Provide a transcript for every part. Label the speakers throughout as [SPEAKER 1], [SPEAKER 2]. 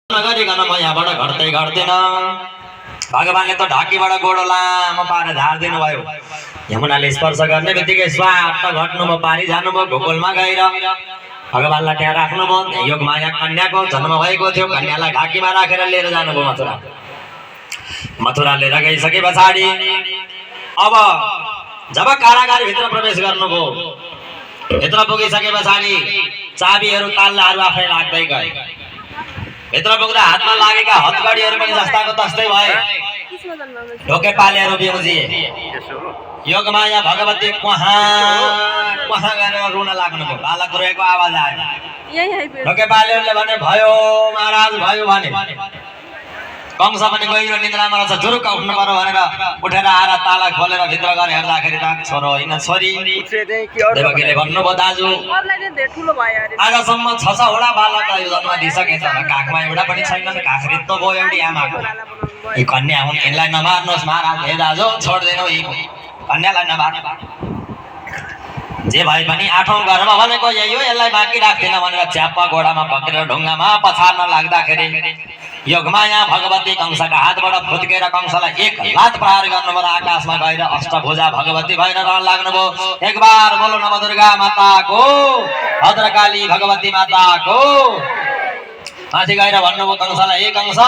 [SPEAKER 1] नगरिकन म यहाँबाट घट्दै घट्दैन। भगवानले त ढाकीबाट गोडो लामो पारेर झारिदिनु भयो। यमुनाले स्पर्श गर्ने बित्तिकै स्वाट घट्नुभयो, पारी जानुभयो गोकुलमा गएर भगवानलाई त्यहाँ राख्नुभयो। योगमाया कन्याको जन्म भएको थियो। कन्यालाई ढाकीमा राखेर लिएर जानुभयो मथुरा। मथुरा लिएर गइसके पछाडि अब जब कारागारभित्र प्रवेश गर्नुभयो, भित्र पुगिसके पछाडि चाबीहरू ताल्लाहरू आफै लाग्दै गए। भित्र पुग्दा हातमा लागेका हतकडीहरू पनि जस्ताको तस्तै भए। ढोके पालेहरू बिउजिए। योगमाया भगवती कहाँ गरेर रुन लाग्नुभयो। बालक रोएको आवाज आयो। ढोके पालेहरूले भने भयो महाराज भयो भने। कंस पनि गहिरो निद्रामा रहेछ। जुरुक्क उठ्नु पर्यो भनेर उठेर आएर ताला खोलेर भित्र गएर हेर्दाखेरि त छोरो होइन छोरी। देवकीले भन्नुभयो दाजु आजसम्म 6 वटा बालक जन्म दिइसकेछ, काखमा एउटा पनि छैन। काख रित्तो भयो एउटी आमाको। यी कन्या हुन्, यिनलाई नमार्नुहोस् महाराज। हे दाजु छोड्दैनौ यी कन्यालाई नमार्नु। जे भए पनि 8औं घरमा भनेको यही हो, यसलाई बाँकी राख्दैन भनेर च्याप्पा घोडामा पक्रेर ढुङ्गामा पछार्न लाग्दाखेरि योगमाया भगवती कंसका हातबाट फुत्केर कंसलाई एक लात प्रहार गर्नुभयो। आकाशमा गएर अष्टभुजा भगवती भएर रहन लाग्नुभयो। एक बार बोलो नवदुर्गा माताको, भद्रकाली भगवती माताको। माथि गएर भन्नुभयो कंसलाई, ए कंस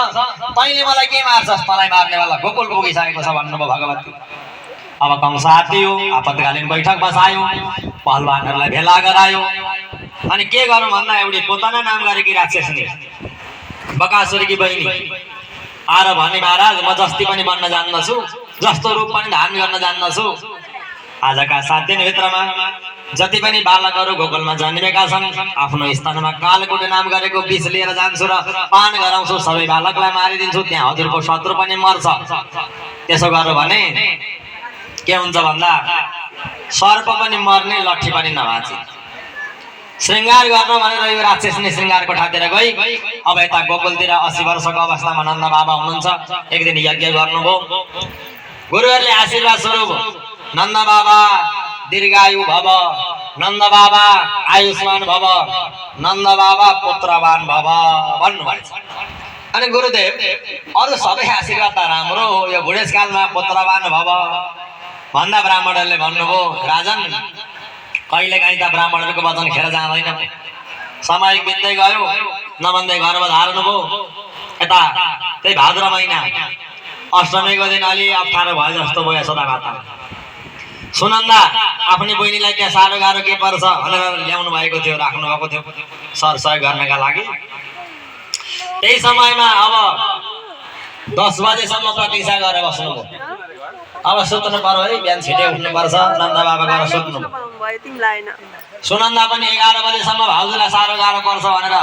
[SPEAKER 1] तैँले मलाई के मार्छस्? तँलाई मार्नेवाला गोकुल पुगिसकेको छ भन्नुभयो भगवती। अब कंस आत्तियो, आपतकालीन बैठक बसायो, पहलवानहरूलाई भेला गरायो। अनि के गरौँ भन्दा एउटी पोतना नाम गरेकी राक्षसनी बकासुरकी बहिनी आएर भने महाराज म जस्ती पनि बन्न जान्दछु, जस्तो रूप पनि धारण गर्न जान्दछु। आजका 7 दिनभित्रमा जति पनि बालकहरू गोकुलमा जन्मेका छन् आफ्नो स्तनमा कालकोटे नाम गरेको विष लिएर जान्छु र पान गराउँछु। सबै बालकलाई मारिदिन्छु, त्यहाँ हजुरको शत्रु पनि मर्छ। त्यसो गर्यो भने के हुन्छ भन्दा सर्प पनि मर्ने, लट्ठी पनि नभाँच्ने। श्रृङ्गार गर्न भनेर यो राक्षसनी श्रृङ्गार कोठातिर गई। अब यता गोकुलतिर 80 वर्षको अवस्थामा नन्द बाबा हुनुहुन्छ। एक दिन यज्ञ गर्नुभयो। गुरुहरूले आशीर्वाद स्वरूप नन्द बाबा दीर्घायु भव, नन्द बाबा आयुष्मान भव, नन्द बाबा पुत्रवान भव भन्नुभएको छ। अनि गुरुदेव अरू सबै आशीर्वाद त राम्रो हो, यो बुढेसकालमा पुत्रवान भव भन्दा ब्राह्मणहरूले भन्नुभयो राजन कहिलेकाहीँ त ब्राह्मणहरूको वचन खेर जाँदैन। समय बित्दै गयो, नभन्दै घरमा धार्नुभयो। यता त्यही भाद्र महिना अष्टमीको दिन अलि अप्ठ्यारो भयो जस्तो भयो यशोदा माता। सुनन्दा आफ्नै बहिनीलाई त्यहाँ साह्रो गाह्रो के पर्छ भनेर ल्याउनु भएको थियो, राख्नु भएको थियो सरसहयोग गर्नका लागि। त्यही समयमा अब 10 बजेसम्म प्रतीक्षा गरेर बस्नुभयो। अब सुत्नु पर्यो है, बिहान छिटै उठ्नुपर्छ। नन्द बाबा गएर सुत्नु। सुनन्दा पनि 11 बजेसम्म भाउजूलाई साह्रो गाह्रो पर्छ भनेर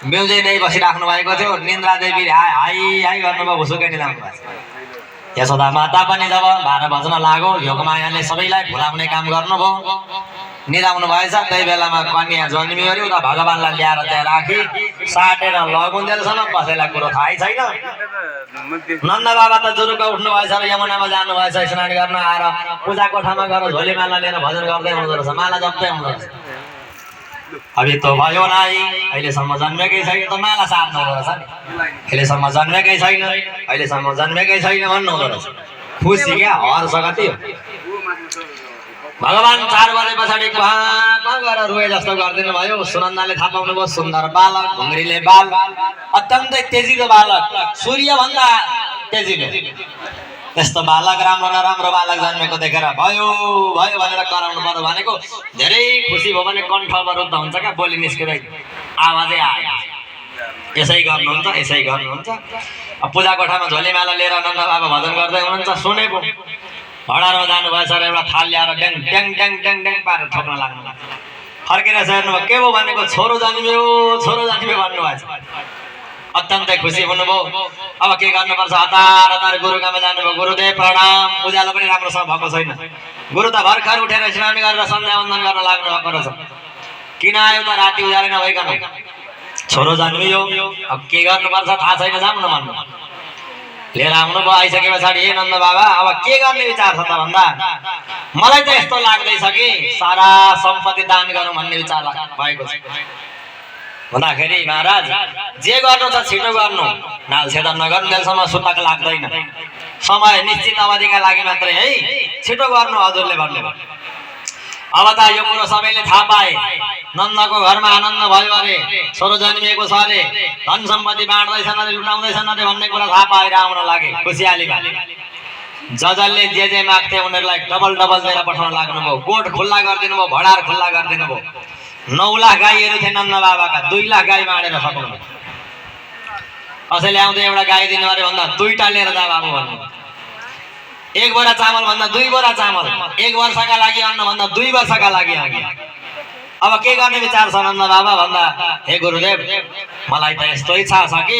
[SPEAKER 1] बेउजै नै बसिराख्नु भएको थियो। निन्द्रा देवीले हाई हाई हाई गर्नुभयो, भुसुकै निदाउनु भएको। यशोदा माता पनि जब 12 बज्न लाग्यो, योगमायाले सबैलाई भुलाउने काम गर्नुभयो, निदाउनु भएछ। त्यही बेलामा कन्या जन्मियो अरे उता भगवानलाई ल्याएर त्यहाँ राखी साटेर लगुन्जेलसम्म कसैलाई कुरो थाहै छैन। नन्द बाबा त जुरुक्क उठ्नु भएछ र यमुनामा जानु भएछ स्नान गर्न। आएर पूजा कोठामा गएर झोली माला लिएर भजन गर्दै हुँदो रहेछ, माला जप्दै हुँदो रहेछ। अभी त भयो नाइ, अहिलेसम्म जन्मेकै छैन त माला सार्नु हुँदो रहेछ नि। अहिलेसम्म जन्मेकै छैन, अहिलेसम्म जन्मेकै छैन भन्नु हुँदो रहेछ। खुसी क्या, हर्ष कति हो। भगवान 4 बजे पछाडि कहाँ गएर रुए जस्तो गरिदिनु भयो। सुनन्दाले थाहा पाउनुभयो सुन्दर बालक, घुङ्ग्रीले बाल, अत्यन्तै तेजिलो बालक, सूर्यभन्दा तेजिलो। त्यस्तो बालक, राम्रो नराम्रो बालक जन्मेको देखेर भयो भयो भनेर कराउनु पर्यो भनेको धेरै खुसी भयो भने कण्ठ अवरुद्ध हुन्छ क्या, बोली निस्किँदै आवाजै आयो। यसै गर्नुहुन्छ, यसै गर्नुहुन्छ। पूजा कोठामा झोलीमाला लिएर नन्द बाबा भजन गर्दै हुनुहुन्छ। सुनेको हडारमा जानुभएछ र एउटा थाल ल्याएर ड्याङ ड्याङ ड्याङ ड्याङ ड्याङ पारेर ठोक्न लाग्नु। फर्केर हेर्नुभयो, के भयो भनेको छोरो जन्मियो, छोरो जन्मियो भन्नुभएछ। अत्यन्तै खुसी हुनुभयो। अब के गर्नुपर्छ, हतार हतार गुरुकामा जानुभयो। गुरुदेव प्रणाम। पूजालो पनि राम्रोसँग भएको छैन। गुरु त भर्खर उठेर स्नान गरेर सन्ध्या वन्दन गर्न लाग्नु भएको रहेछ। किन आयो त राति उज्यालो नभइकन? छोरो जन्मियो, अब के गर्नुपर्छ थाहा छैन, जाउँ न भन्नु। लिएर आउनुभयो। आइसके पछाडि हे नन्द बाबा अब के गर्ने विचार छ त भन्दा मलाई त यस्तो लाग्दैछ कि सारा सम्पत्ति दान गरौँ भन्ने विचार भएको छ। भन्दाखेरि महाराज जे गर्नु छ छिटो गर्नु, नालछेदन नगर्नुन्जेलसम्म सुतक लाग्दैन, समय निश्चित अवधिका लागि मात्रै है, छिटो गर्नु हजुरले भन्नुभयो। अब त यो कुरो सबैले थाहा पाए, नन्दको घरमा आनन्द भयो अरे, छोरो जन्मिएको छ अरे, धन सम्पत्ति बाँड्दैछन् अरे, लुटाउँदैछन् अरे भन्ने कुरा थाहा पाएर आउन लागे खुसियालीमा। जजले जे माग्थे उनीहरूलाई डबल डबल दिएर पठाउन लाग्नुभयो, गोठ खुल्ला गरिदिनु भयो, भडार खुल्ला गरिदिनु भयो। 9 लाख गाईहरू थिए नन्द बाबाका, 2 लाख गाई बाँडेर सक्नुभयो। कसैले आउँदै एउटा गाई दिनु अरे भन्दा 2टा लिएर जा बाबु भन्नु, 1 बोरा चामल भन्दा 2 बोरा चामल, 1 वर्षका लागि अन्न भन्दा 2 वर्षका लागि अघि। अब के गर्ने विचार छ नन्द बाबा भन्दा, हे गुरुदेव मलाई त यस्तो इच्छा छ कि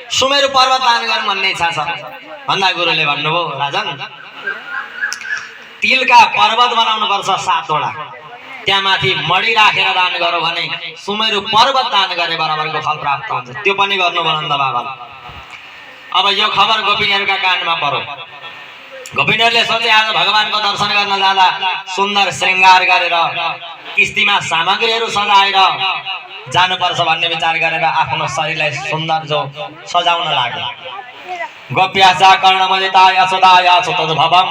[SPEAKER 1] सुमेरु पर्वत दान गरौँ भन्ने इच्छा छ भन्दा गुरुले भन्नुभयो, राजन तिलका पर्वत बनाउनु पर्छ 7 वटा, त्यहाँ माथि मडी राखेर दान गरौँ भने सुमेरु पर्वत दान गरे बराबरको फल प्राप्त हुन्छ। त्यो पनि गर्नुभयो नन्द बाबाले। अब यो खबर गोपिनीहरूका कानमा पर्यो। गोपिनीहरूले सोचे आज भगवानको दर्शन गर्न जाँदा सुन्दर श्रृंगार गरेर किस्तीमा सामग्रीहरू सजाएर जानुपर्छ भन्ने विचार गरेर आफ्नो शरीरलाई सुन्दर जो सजाउन लागे। गोप्यासा कर्णमलिता यशोदाया सुतद्भवम्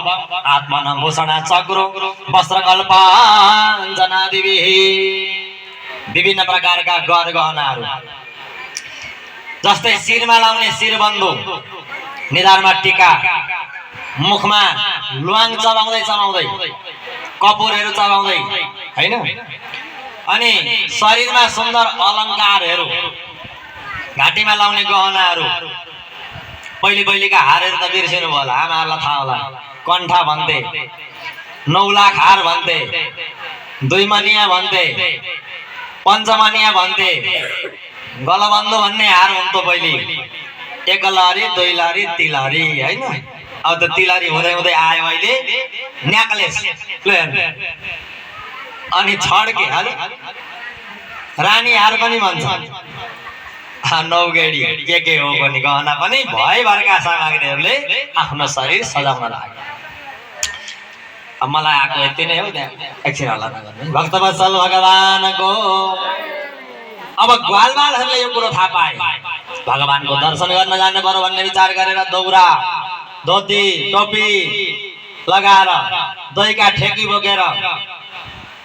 [SPEAKER 1] आत्मनं भूषणा चक्रो वस्त्रकल्पाञ्जनादिभिः, विभिन्न प्रकारका गहनाहरू जस्तै शिरमा लाउने शिरबन्धु, निधारमा टीका, मुखमा लुवाङ चबाउँदै चबाउँदै, कपुरहरू चबाउँदै हैन, अनि शरीरमा सुन्दर अलङ्कारहरू, घाँटीमा लाउने गहनाहरू, पहिलेका हारहरू त बिर्सिनु भयो होला, आमाहरूलाई थाहा होला, कण्ठा भन्थे, 9 लाख हार भन्थे, 2 मनिया भन्थे, पञ्चमनिया भन्थे, गलबन्धु भन्ने हार हुन्थ्यो पहिले, 1 लहरी 2 लहरी 3 लहरी हैन। अब त तिलहरी हुँदै हुँदै आयो अहिले नेकलेस, अनि छड्के रानी हार पनि भन्छ, नौगेडी के हो पनि गहना पनि भयभरका सामग्रीहरूले आफ्नो शरीर सजाउन लाग्यो। अब मलाई आएको यति नै हो, त्यहाँ एकछिन हल्ला नगर्नु। भक्तवत्सल भगवानको अब ग्वालबालहरूले यो कुरो थाहा पाए, भगवानको दर्शन गर्न जानु पर्यो भन्ने विचार गरेर दौरा धोती टोपी लगाएर दहीका ठेकी बोकेर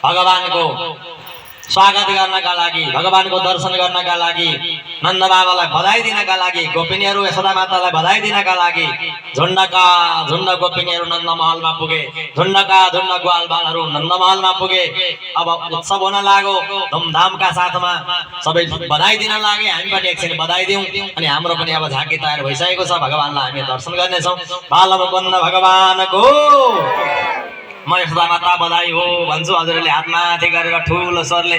[SPEAKER 1] भगवानको स्वागत गर्नका लागि, भगवानको दर्शन गर्नका लागि, नन्द बाबालाई बधाई दिनका लागि, गोपिनीहरू यशोदा मातालाई बधाई दिनका लागि झुण्डका झुण्ड गोपिनीहरू नन्द महलमा पुगे, झुण्डका झुण्ड ग्वालबालहरू नन्द महलमा पुगे। अब उत्सव हुन लाग्यो, धुमधामका साथमा सबै बधाई दिन लागे। हामी पनि एकछिन बधाई दिउँ, अनि हाम्रो पनि अब झाँकी तयार भइसकेको छ, भगवानलाई हामी दर्शन गर्नेछौँ। बालमुकुन्द भगवानको म यशोदा माता बधाई हो भन्छु, हजुरले हात माथि गरेर ठुलो स्वरले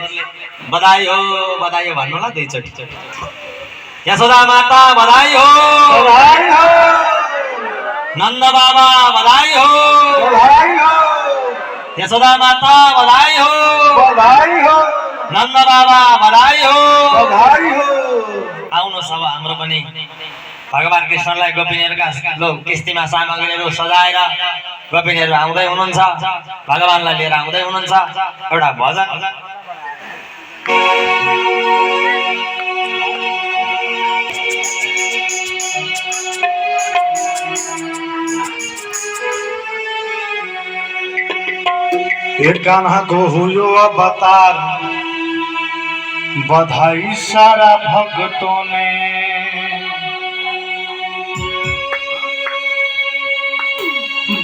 [SPEAKER 1] बधाई हो भन्नु होला 2 चोटि। यशोदा माता बधाई हो, नन्द बाबा बधाई हो, यशोदा माता बधाई हो, नन्द बाबा बधाई हो। आउनुहोस् अब हाम्रो पनि भगवान कृष्णलाई गोपिनीहरूका किस्तीमा सामग्रीहरू सजाएर गोपिनीहरू आउँदै हुनुहुन्छ, भगवानलाई लिएर आउँदै हुनुहुन्छ। एउटा भजन
[SPEAKER 2] कान्हा को हुयो अवतार, बधाई सारा भक्तों ने,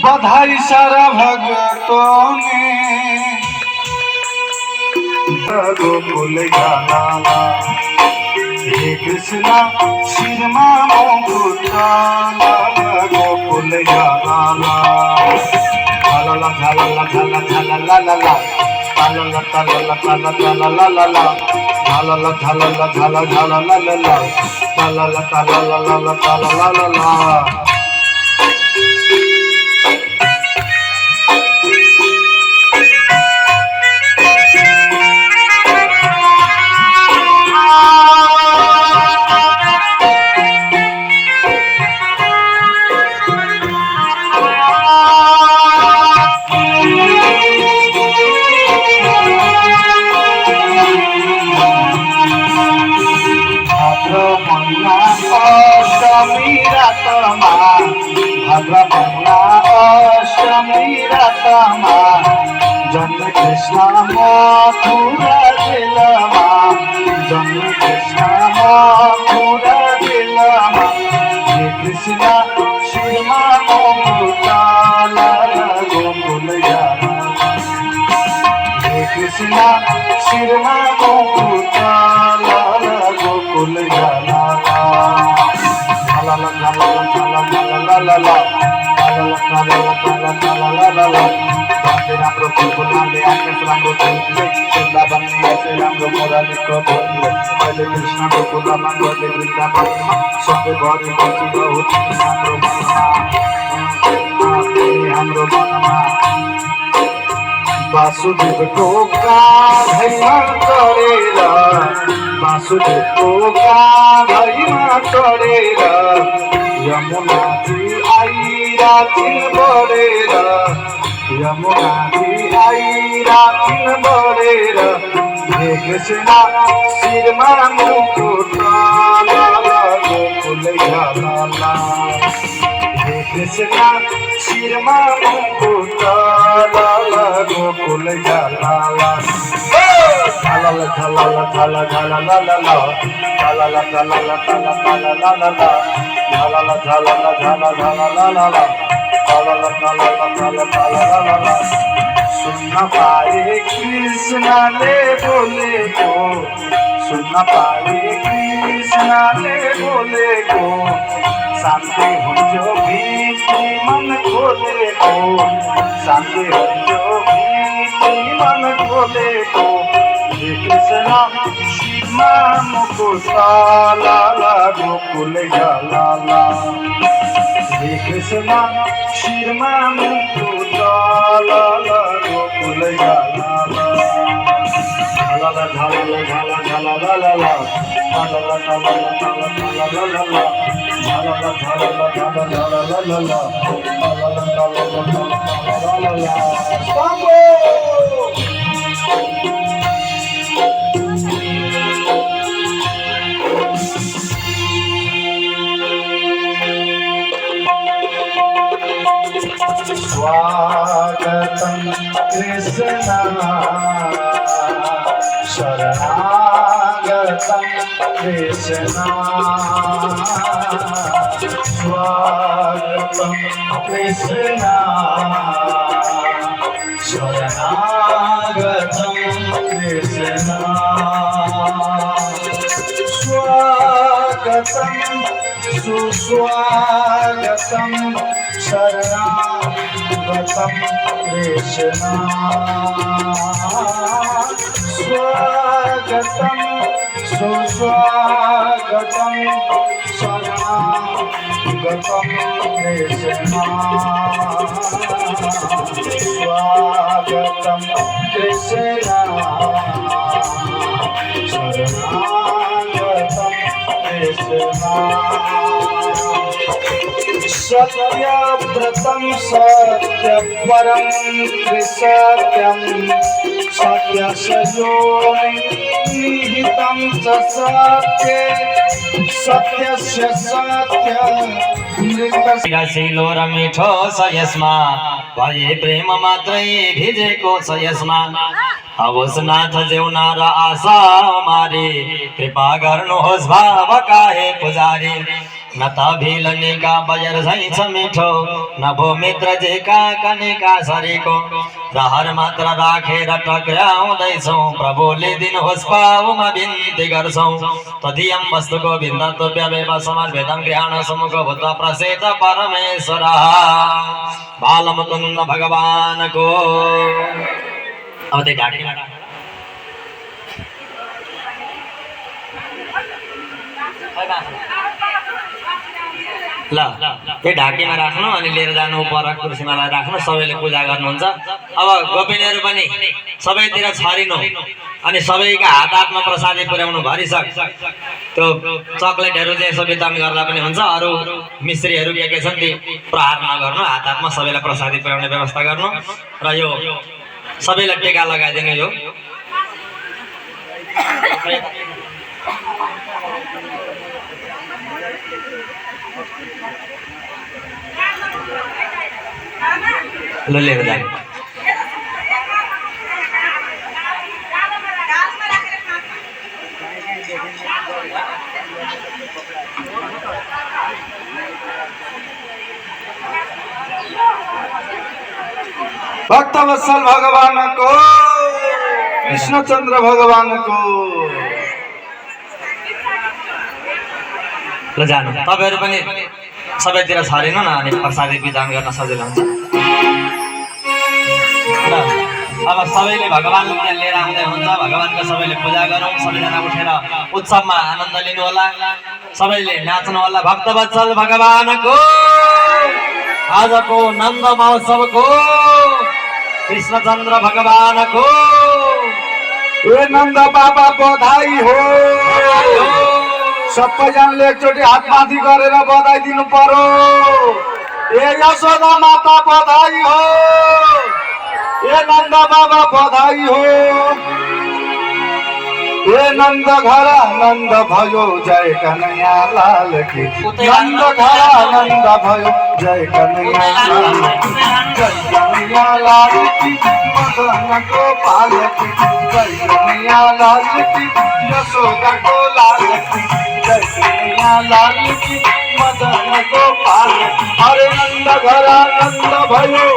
[SPEAKER 2] बधाई सारा भक्तों ने। गोकुल जाना हे कृष्णा शिरमा मुकुटाना, गोकुल जाना ला ला ला ला ला ला ला ला ला ला ला ला ला ला ला ला झाला ला झाला झाला ला ला ला ला ला ला ला ला ला ला ला। रातमा भाद्र महिना अष्टमी रातमा जन्म कृष्ण मथुरा जिल्लामा जन्म कृष्ण मथुरा जिल्लामा हे कृष्ण शिरमा मुकुटाला गोकुल हे कृष्ण शिरमा मुकुटाला गोकुल जाला वासुदेव को गाधैमा चढेर वासुदेव को गाधैमा चढेर यमुनाजी आइराथिन बढेर यमुनाजी आइराथिन बढेर हे कृष्ण शिरमा मुकुटाला गोकुल जाला हे कृष्ण शिरमा मुकुटाला गोकुल जाला झाला झाला झाला झाला ला ला ला झाला ला झाला ला झाला झाला ला ला ला झाला ला झाला ला झाला झाला ला ला ला झाला ला झाला ला झाला झाला ला ला ला सुन पाए कृष्ण ले बोले को सुन पाए कृष्ण ले बोले को शांति हो भीति मन खोले को शांति हो भीति मन खोले को हे कृष्ण शिरमा मुकुटाला गोकुल जाला हे कृष्ण शिरमा मुकुटाला गोकुल जाला झाला झाला झाला झाला ला ला ला झाला झाला झाला झाला ला ला ला झाला झाला झाला झाला ला ला ला झाला झाला झाला ला ला ला स्वागतम कृष्ण शरणागतम कृष्ण स्वागतम कृष्ण शरणागतम कृष्ण स्वागतम सुस्वागतम शरणागतम कृष्ण स्वागतम सुस्वागतम शरणागतम कृष्ण स्वागतम कृष्ण शरणागतम कृष्ण सत्यव्रतं सत्यपरं त्रिसत्यं सत्यशयोनिहितं च सत्ये सत्यस्य सत्यं
[SPEAKER 1] शिलो र मिठो छ यसमा भए प्रेम मात्रै भिजेको छ यसमा होस् नाथ जेउना र आशा मारे कृपा गर्नुहोस् भाव काहे पुजारी न त भिलनीका बजार झैँ छ मिठो न भो मित्र जेका कनिका सरीको रहर मात्र राखेर टक्राउँदैछौँ प्रभुले दिनुहोस् पाउमा बिन्ती गर्छौँ तदियम वस्तुको भिन्नत्व व्यवहार समाज भेदम ज्ञान समुख भूत प्रसिद्ध परमेश्वर बालमुकुन्द भगवानको अब त्यही ढाकी ल त्यही ढाकीमा राख्नु अनि लिएर जानु पर कुर्सीमालाई राख्नु सबैले पूजा गर्नुहुन्छ अब गोपिनीहरू पनि सबैतिर छरिनु अनि सबैका हात हातमा प्रसादी पुर्याउनु भरिसक त्यो चकलेटहरू चाहिँ यसो वितरण गर्दा पनि हुन्छ अरू मिस्त्रीहरू के छन् ती प्रहार नगर्नु हात हातमा सबैलाई प्रसादी पुर्याउने व्यवस्था गर्नु र यो सबैलाई टेका लगाइदिनु यो लो ले जाए
[SPEAKER 2] भक्तवत्सल भगवान को कृष्णचंद्र भगवान को
[SPEAKER 1] ल जानु तपाईहरु पनि सबैतिर छरिनु न अनि प्रसादी वितरण गर्न सजिलो हुन्छ ल अब सबैले भगवानलाई लिएर आउँदै हुन्छ भगवानको सबैले पूजा गरौँ सबैजना उठेर उत्सवमा आनन्द लिनु होला सबैले नाच्नु होला भक्तवत्सल भगवानको आजको नन्द महोत्सवको कृष्णचंद्र भगवानको
[SPEAKER 2] ए नंद बाबा बधाई हो सबैजनाले एकचोटि हात माथि गरेर बधाई दिनु पर्यो ए यशोदा माता बधाई हो ए नंद बाबा बधाई हो ए नंद घर नंद भयो जय कन्हैया लाल की नंद घर नंद भयो जय कन्हैया लाल की जय कन्हैया लाल की मदन गोपाल की जय कन्हैया लाल की यशोदा को लाल की जय कन्हैया लाल की मदन गोपाल अरे नंद घर नंद भयो